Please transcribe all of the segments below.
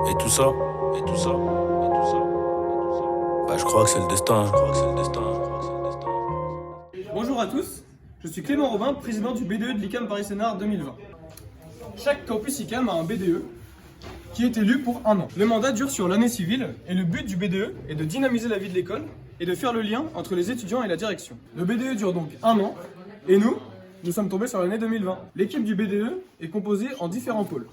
Et tout ça, et tout ça, et tout ça, et tout ça. Bah, je crois que c'est le destin, je crois que c'est le destin, je crois que c'est le destin. Bonjour à tous, je suis Clément Robin, président du BDE de l'ICAM Paris-Sénart 2020. Chaque campus ICAM a un BDE qui est élu pour un an. Le mandat dure sur l'année civile et le but du BDE est de dynamiser la vie de l'école et de faire le lien entre les étudiants et la direction. Le BDE dure donc un an et nous sommes tombés sur l'année 2020. L'équipe du BDE est composée en différents pôles.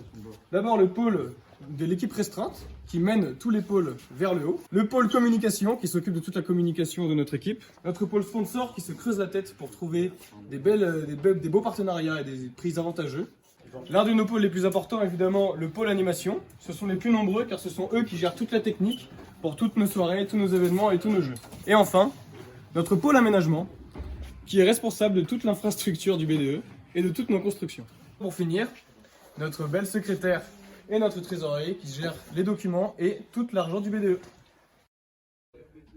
D'abord le pôle de l'équipe restreinte qui mène tous les pôles vers le haut. Le pôle communication qui s'occupe de toute la communication de notre équipe. Notre pôle sponsor qui se creuse la tête pour trouver des beaux partenariats et des prix avantageux. L'un de nos pôles les plus importants, évidemment, le pôle animation. Ce sont les plus nombreux car ce sont eux qui gèrent toute la technique pour toutes nos soirées, tous nos événements et tous nos jeux. Et enfin, notre pôle aménagement qui est responsable de toute l'infrastructure du BDE et de toutes nos constructions. Pour finir, notre belle secrétaire et notre trésorier qui gère les documents et tout l'argent du BDE.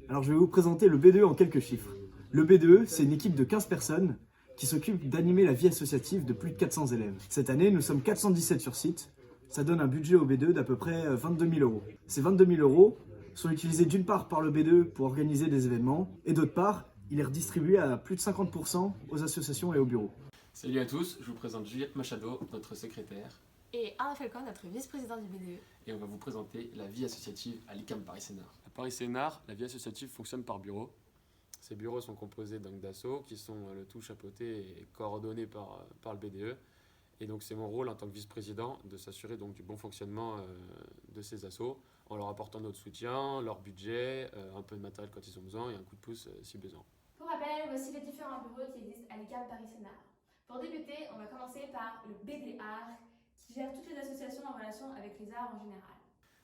Alors je vais vous présenter le BDE en quelques chiffres. Le BDE, c'est une équipe de 15 personnes qui s'occupe d'animer la vie associative de plus de 400 élèves. Cette année, nous sommes 417 sur site. Ça donne un budget au BDE d'à peu près 22 000 euros. Ces 22 000 euros sont utilisés d'une part par le BDE pour organiser des événements et d'autre part, il est redistribué à plus de 50% aux associations et aux bureaux. Salut à tous, je vous présente Juliette Machado, notre secrétaire, et Arnaud Falcon, notre vice-président du BDE. et on va vous présenter la vie associative à l'ICAM Paris-Sénart. À Paris-Sénart, la vie associative fonctionne par bureau. Ces bureaux sont composés donc d'assauts qui sont le tout chapeautés et coordonnés par le BDE. Et donc c'est mon rôle en tant que vice-président de s'assurer donc du bon fonctionnement de ces assos en leur apportant notre soutien, leur budget, un peu de matériel quand ils ont besoin et un coup de pouce si besoin. Pour rappel, voici les différents bureaux qui existent à l'ICAM Paris-Sénart. Pour débuter, on va commencer par le BDAR, qui gère toutes les associations en relation avec les arts en général.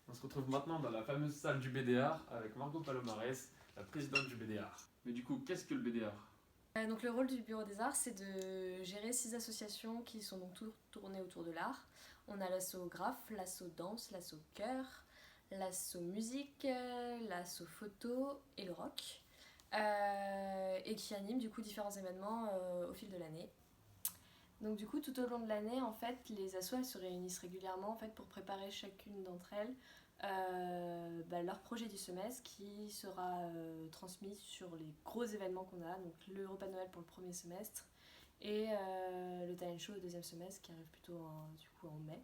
On se retrouve maintenant dans la fameuse salle du BDAR avec Margot Palomares, la présidente du BDAR. Mais du coup, qu'est-ce que le BDAR ? Donc le rôle du Bureau des Arts, c'est de gérer 6 associations qui sont donc toutes tournées autour de l'art. On a l'asso graphe, l'asso danse, l'asso chœur, l'asso musique, l'asso photo et le rock. Et qui anime du coup différents événements au fil de l'année. Donc du coup tout au long de l'année en fait les assos elles se réunissent régulièrement en fait pour préparer chacune d'entre elles leur projet du semestre qui sera transmis sur les gros événements qu'on a, donc le repas de Noël pour le premier semestre et le talent show au deuxième semestre qui arrive plutôt en mai.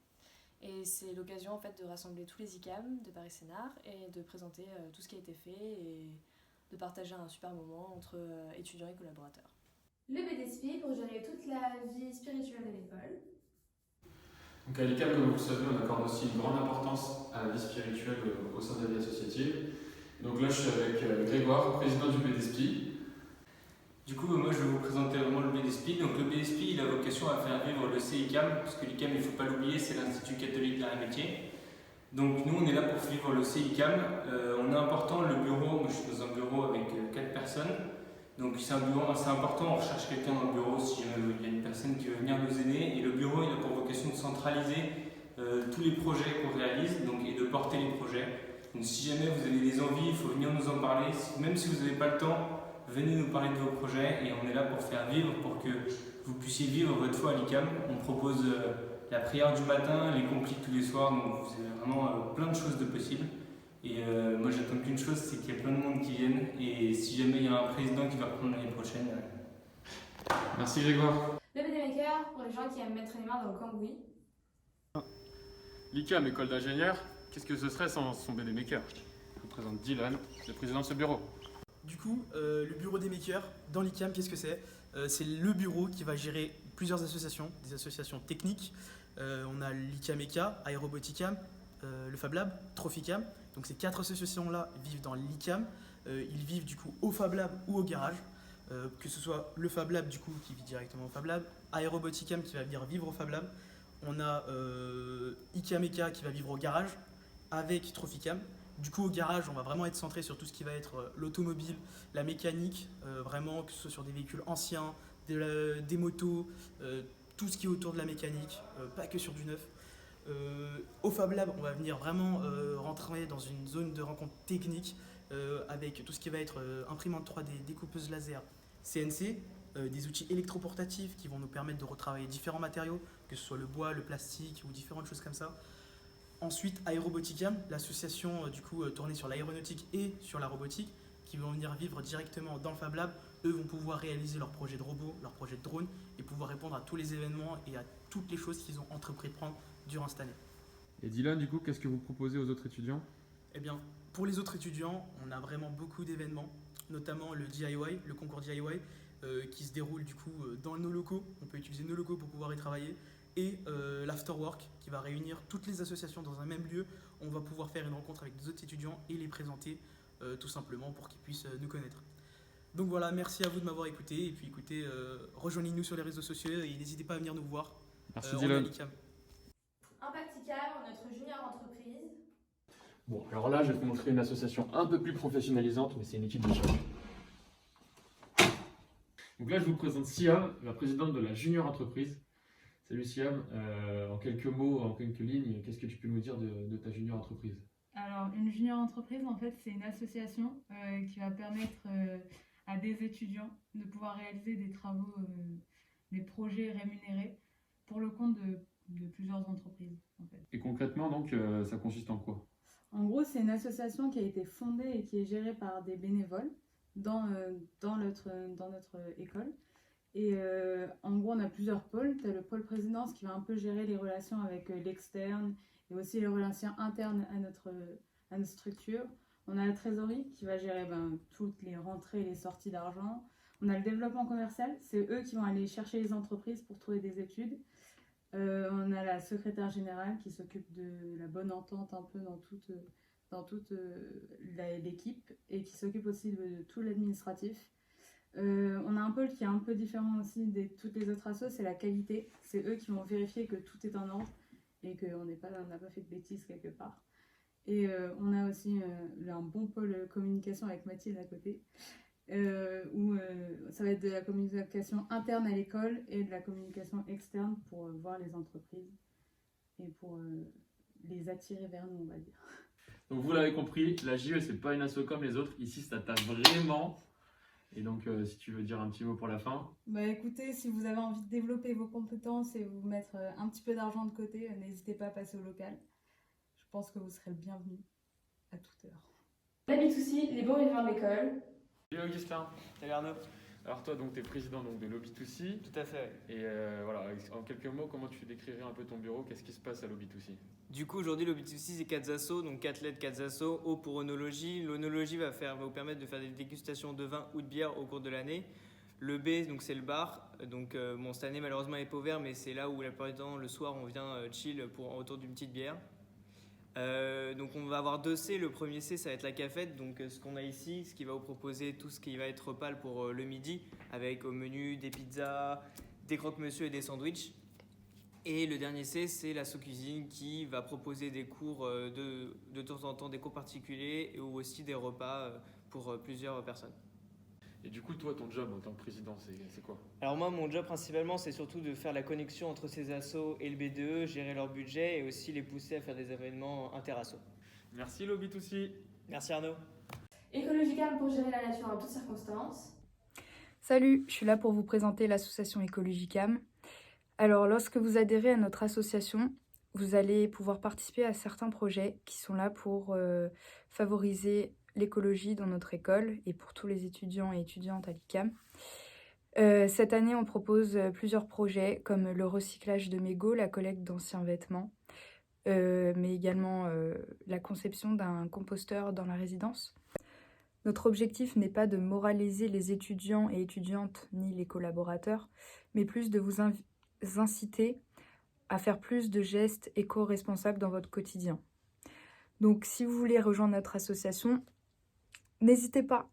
Et c'est l'occasion en fait de rassembler tous les ICAM de Paris-Sénart et de présenter tout ce qui a été fait et de partager un super moment entre étudiants et collaborateurs. Le BDSP pour gérer toute la vie spirituelle de l'école. Donc à l'ICAM, comme vous le savez, on accorde aussi une grande importance à la vie spirituelle au sein de la vie associative. Donc là, je suis avec Grégoire, président du BDSP. Du coup, moi je vais vous présenter vraiment le BDSP. Donc le BDSP, il a vocation à faire vivre le CICAM, parce que l'ICAM, il ne faut pas l'oublier, c'est l'Institut catholique d'art et métier. Donc nous, on est là pour vivre le CICAM. On est important, le bureau, moi je suis dans un bureau avec 4 personnes. Donc c'est un bureau assez important, on recherche quelqu'un dans le bureau si il y a une personne qui veut venir nous aider. Et le bureau, il a pour vocation de centraliser tous les projets qu'on réalise et de porter les projets. Donc si jamais vous avez des envies, il faut venir nous en parler. Même si vous n'avez pas le temps, venez nous parler de vos projets et on est là pour faire vivre, pour que vous puissiez vivre votre foi à l'ICAM. On propose la prière du matin, les compliques tous les soirs, donc vous avez vraiment plein de choses de possibles. Et moi j'attends qu'une chose, c'est qu'il y a plein de monde qui viennent et si jamais il y a un président qui va reprendre l'année prochaine. Merci Grégoire. Le BD Maker pour les gens qui aiment mettre les mains dans le cambouis. L'ICAM, école d'ingénieurs, qu'est-ce que ce serait sans son BD Maker ? Je vous présente Dylan, le président de ce bureau. Du coup, le bureau des makers dans l'ICAM, qu'est-ce que c'est ? C'est le bureau qui va gérer plusieurs associations, des associations techniques. On a l'ICAM ECA, Aéroboticam, le Fab Lab, Trophycam. Donc ces 4 associations-là vivent dans l'ICAM. Ils vivent du coup au Fab Lab ou au garage. Que ce soit le Fab Lab du coup qui vit directement au Fab Lab, Aéroboticam qui va venir vivre au Fab Lab. On a ICAM ECA qui va vivre au garage avec Trophycam. Du coup, au garage, on va vraiment être centré sur tout ce qui va être l'automobile, la mécanique, vraiment, que ce soit sur des véhicules anciens, des motos, tout ce qui est autour de la mécanique, pas que sur du neuf. Au Fab Lab, on va venir vraiment rentrer dans une zone de rencontre technique avec tout ce qui va être imprimante 3D, découpeuse laser, CNC, des outils électroportatifs qui vont nous permettre de retravailler différents matériaux, que ce soit le bois, le plastique ou différentes choses comme ça. Ensuite, Aeroboticam, l'association du coup tournée sur l'aéronautique et sur la robotique, qui vont venir vivre directement dans le Fab Lab. Eux vont pouvoir réaliser leurs projets de robots, leurs projets de drones et pouvoir répondre à tous les événements et à toutes les choses qu'ils ont entrepris de prendre durant cette année. Et Dylan, du coup, qu'est-ce que vous proposez aux autres étudiants? Eh bien, pour les autres étudiants, on a vraiment beaucoup d'événements, notamment le DIY, le concours DIY, qui se déroule du coup dans nos locaux. On peut utiliser nos locaux pour pouvoir y travailler. Et l'Afterwork, qui va réunir toutes les associations dans un même lieu. On va pouvoir faire une rencontre avec des autres étudiants et les présenter tout simplement pour qu'ils puissent nous connaître. Donc voilà, merci à vous de m'avoir écouté. Et puis écoutez, rejoignez-nous sur les réseaux sociaux et n'hésitez pas à venir nous voir. Merci Dylan. Impacticam, notre junior entreprise. Bon, alors là, je vais vous montrer une association un peu plus professionnalisante, mais c'est une équipe de choc. Donc là, je vous présente Siam, la présidente de la junior entreprise. Salut Siam, en quelques mots, en quelques lignes, qu'est-ce que tu peux nous dire de ta junior entreprise? Alors, une junior entreprise, en fait, c'est une association qui va permettre à des étudiants de pouvoir réaliser des travaux, des projets rémunérés pour le compte de plusieurs entreprises. En fait. Et concrètement, donc, ça consiste en quoi? En gros, c'est une association qui a été fondée et qui est gérée par des bénévoles dans notre école. Et en gros, on a plusieurs pôles. Tu as le pôle présidence qui va un peu gérer les relations avec l'externe et aussi les relations internes à notre structure. On a la trésorerie qui va gérer toutes les rentrées et les sorties d'argent. On a le développement commercial, c'est eux qui vont aller chercher les entreprises pour trouver des études. On a la secrétaire générale qui s'occupe de la bonne entente un peu dans toute l'équipe et qui s'occupe aussi de tout l'administratif. On a un pôle qui est un peu différent aussi de toutes les autres assos, c'est la qualité. C'est eux qui vont vérifier que tout est en ordre et qu'on n'a pas fait de bêtises quelque part. Et on a aussi un bon pôle communication avec Mathilde à côté, où ça va être de la communication interne à l'école et de la communication externe pour voir les entreprises et pour les attirer vers nous, on va dire. Donc vous l'avez compris, la JE c'est pas une asso comme les autres, ici ça tape vraiment. Et donc si tu veux dire un petit mot pour la fin. Écoutez, si vous avez envie de développer vos compétences et vous mettre un petit peu d'argent de côté, n'hésitez pas à passer au local. Je pense que vous serez le bienvenu à toute heure. La B2C, les bons vivants de l'école. Salut Augustin. Salut Arnaud. Alors toi, donc tu es président donc, de l'O-B2C. Tout à fait. Et voilà, en quelques mots, comment tu décrirais un peu ton bureau? Qu'est-ce qui se passe à l'O-B2C? Du coup, aujourd'hui, l'O-B2C, c'est 4 assos, donc 4 lettres, 4 assos. O pour onologie. L'onologie va vous permettre de faire des dégustations de vin ou de bière au cours de l'année. Le B, donc c'est le bar. Donc cette année, malheureusement, elle est pas ouverte, mais c'est là où la plupart du temps, le soir, on vient chill autour d'une petite bière. Donc on va avoir 2 C. Le premier C, ça va être la cafette, donc ce qu'on a ici, ce qui va vous proposer tout ce qui va être repas pour le midi, avec au menu des pizzas, des croque-monsieur et des sandwichs. Et le dernier C, c'est l'asso cuisine qui va proposer des cours de temps en temps, des cours particuliers ou aussi des repas pour plusieurs personnes. Et du coup, toi, ton job en tant que président, c'est quoi? Alors moi, mon job principalement, c'est surtout de faire la connexion entre ces assos et le BDE, gérer leur budget et aussi les pousser à faire des événements inter-assos. Merci l'O-B2C. Merci Arnaud. Écologicam pour gérer la nature en toutes circonstances. Salut, je suis là pour vous présenter l'association Écologicam. Alors, lorsque vous adhérez à notre association, vous allez pouvoir participer à certains projets qui sont là pour favoriser l'écologie dans notre école et pour tous les étudiants et étudiantes à l'ICAM. Cette année, on propose plusieurs projets comme le recyclage de mégots, la collecte d'anciens vêtements, mais également la conception d'un composteur dans la résidence. Notre objectif n'est pas de moraliser les étudiants et étudiantes ni les collaborateurs, mais plus de vous inciter à faire plus de gestes éco-responsables dans votre quotidien. Donc si vous voulez rejoindre notre association, n'hésitez pas.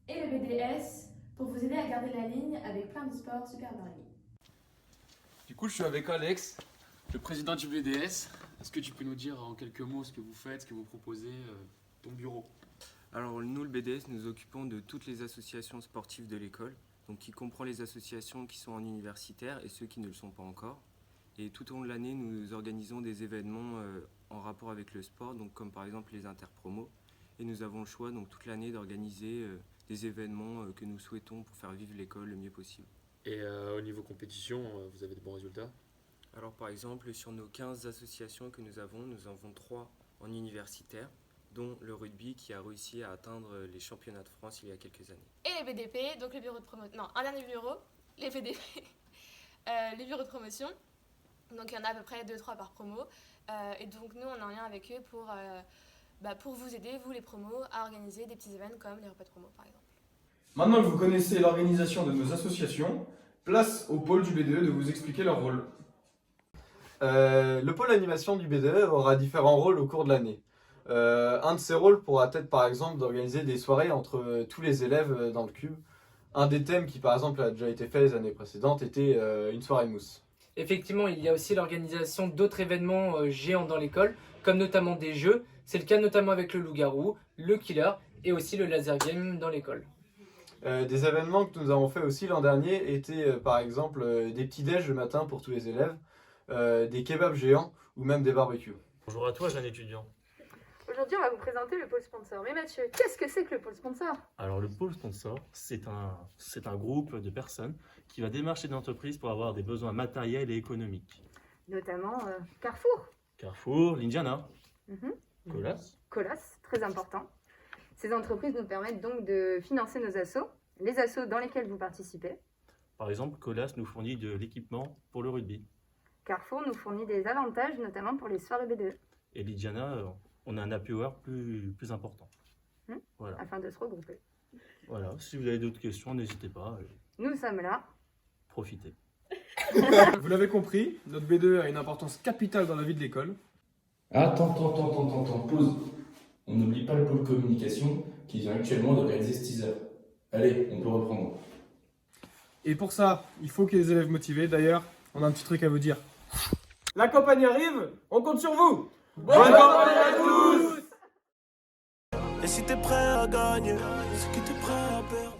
Et le BDS pour vous aider à garder la ligne avec plein de sports super variés. Du coup, je suis avec Alex, le président du BDS. Est-ce que tu peux nous dire en quelques mots ce que vous faites, ce que vous proposez, ton bureau? Alors nous, le BDS, nous occupons de toutes les associations sportives de l'école, donc qui comprend les associations qui sont en universitaire et ceux qui ne le sont pas encore. Et tout au long de l'année, nous organisons des événements en rapport avec le sport, donc comme par exemple les interpromos. Et nous avons le choix donc toute l'année d'organiser des événements que nous souhaitons pour faire vivre l'école le mieux possible. Et au niveau compétition, vous avez de bons résultats? Alors par exemple, sur nos 15 associations que nous avons 3 en universitaire, dont le rugby qui a réussi à atteindre les championnats de France il y a quelques années. Et les BDP, donc les bureaux de promotion. Non, un dernier bureau, les BDP, les bureaux de promotion. Donc il y en a à peu près 2-3 par promo. Et donc nous, on est en lien avec eux pour vous aider, vous les promos, à organiser des petits événements comme les repas de promo par exemple. Maintenant que vous connaissez l'organisation de nos associations, place au pôle du BDE de vous expliquer leur rôle. Le pôle animation du BDE aura différents rôles au cours de l'année. Un de ces rôles pourra être par exemple d'organiser des soirées entre tous les élèves dans le cube. Un des thèmes qui par exemple a déjà été fait les années précédentes était une soirée mousse. Effectivement, il y a aussi l'organisation d'autres événements géants dans l'école, comme notamment des jeux. C'est le cas notamment avec le loup-garou, le killer et aussi le laser game dans l'école. Des événements que nous avons fait aussi l'an dernier étaient par exemple des petits déj le matin pour tous les élèves, des kebabs géants ou même des barbecues. Bonjour à toi, jeune étudiant. Aujourd'hui, on va vous présenter le pôle sponsor. Mais Mathieu, qu'est-ce que c'est que le pôle sponsor? Alors le pôle sponsor, c'est un groupe de personnes qui va démarcher des entreprises pour avoir des besoins matériels et économiques. Notamment Carrefour. Carrefour, l'Indiana, Colas. Colas, très important. Ces entreprises nous permettent donc de financer nos assos, les assos dans lesquels vous participez. Par exemple, Colas nous fournit de l'équipement pour le rugby. Carrefour nous fournit des avantages, notamment pour les soirées BDE. Et l'Indiana, on a un happy hour plus important. Voilà. Afin de se regrouper. Voilà, si vous avez d'autres questions, n'hésitez pas. Nous sommes là. Profitez. Vous l'avez compris, notre BDE a une importance capitale dans la vie de l'école. Attends, pause. On n'oublie pas le pôle communication qui vient actuellement d'organiser ce teaser. Allez, on peut reprendre. Et pour ça, il faut qu'il y ait des élèves motivés. D'ailleurs, on a un petit truc à vous dire. La campagne arrive, on compte sur vous. Bonne campagne à tous! Et si t'es prêt à gagner, c'est que t'es prêt à perdre.